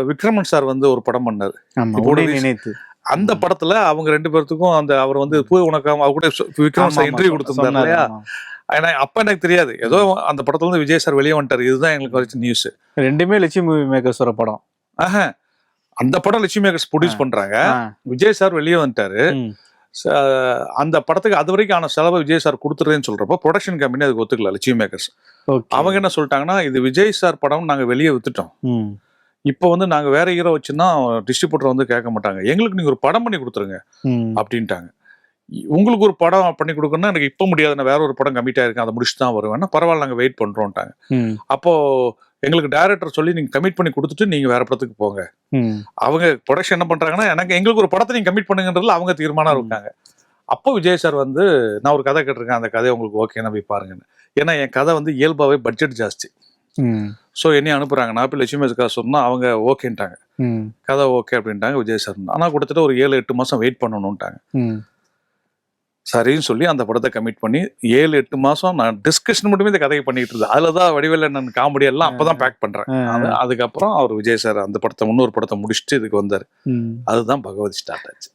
Vikraman sir வந்து ஒரு படம் பண்ணாரு. ஆமா, இப்போ உன்னை ஒரு நினைத்து. அந்த படத்துல அவங்க 2 பேர்த்துக்கும் அந்த அவர் வந்து பூ உனக்காம அவர் கூட விக்ரமன் சார் இன்டர்வியூ கொடுத்திருந்தாரு இல்லையா? ஏன்னா அப்ப எனக்கு தெரியாது. ஏதோ அந்த படத்துல இருந்து விஜய் சார் வெளியே வந்துட்டாரு. இதுதான் எங்களுக்கு வரைக்கும் நியூஸ். 2மே லட்சுமி மூவி மேக்கர்ஸோட படம். அந்த படம் லட்சுமி மேக்கர்ஸ் ப்ரொடியூஸ் பண்றாங்க. விஜய் சார் வெளியே வந்துட்டாரு. அந்த படத்துக்கு அது வரைக்கும் ஆன செலவை விஜய் சார் கொடுத்துருன்னு சொல்றப்போ ப்ரொடக்ஷன் கம்பெனி அதுக்கு ஒத்துக்கல. லட்சுமி மேக்கர்ஸ் அவங்க என்ன சொல்லிட்டாங்கன்னா, இது விஜய் சார் படம் நாங்க வெளியே வித்துட்டோம். இப்போ வந்து நாங்க வேற ஹீரோ வச்சுன்னா டிஸ்ட்ரிபியூட்டர் வந்து கேட்க மாட்டாங்க. எங்களுக்கு நீங்க ஒரு படம் பண்ணி கொடுத்துருங்க அப்படின்ட்டாங்க. உங்களுக்கு ஒரு படம் பண்ணி கொடுக்கணும்னா எனக்கு இப்ப முடியாது, நான் வேற ஒரு படம் கமிட் ஆயிருக்கேன், அதை முடிச்சு தான் வருவேன். பரவாயில்ல, நாங்க வெயிட் பண்றோம்ட்டாங்க. அப்போ எங்களுக்கு டைரக்டர் சொல்லி நீங்க கமிட் பண்ணி கொடுத்துட்டு நீங்க வேற படத்துக்கு போங்க. அவங்க ப்ரொடக்ஷன் என்ன பண்றாங்கன்னா, எங்களுக்கு ஒரு படத்தை நீங்க கமிட் பண்ணுங்கன்றதுல அவங்க தீர்மானம் இருக்காங்க. அப்போ விஜய் சார் வந்து நான் ஒரு கதை கேட்டிருக்கேன், அந்த கதையை உங்களுக்கு ஓகேன்னா போய் பாருங்கன்னு. ஏன்னா என் கதை வந்து இயல்பாவே பட்ஜெட் ஜாஸ்தி. ஸோ என்னையும் அனுப்புறாங்க. நான் போய் லட்சுமி மேக்கர்ஸ் சொன்னா அவங்க ஓகேன்ட்டாங்க. கதை ஓகே அப்படின்ட்டாங்க விஜய் சார். ஆனா கிட்டத்தட்ட ஒரு 7-8 மாசம் வெயிட் பண்ணணும்ட்டாங்க. சரின்னு சொல்லி அந்த படத்தை கமிட் பண்ணி 7-8 மாசம் நான் டிஸ்கஷன் மட்டுமே இந்த கதையை பண்ணிட்டு இருந்தேன். அதுலதான் வடிவேல் நான் காமெடி எல்லாம் அப்பதான் பேக் பண்றேன். அதுக்கப்புறம் அவர் விஜய் சார் அந்த படத்தை இன்னொரு படத்தை முடிச்சுட்டு இதுக்கு வந்தாரு. அதுதான் பகவதி ஸ்டார்ட் ஆச்சு.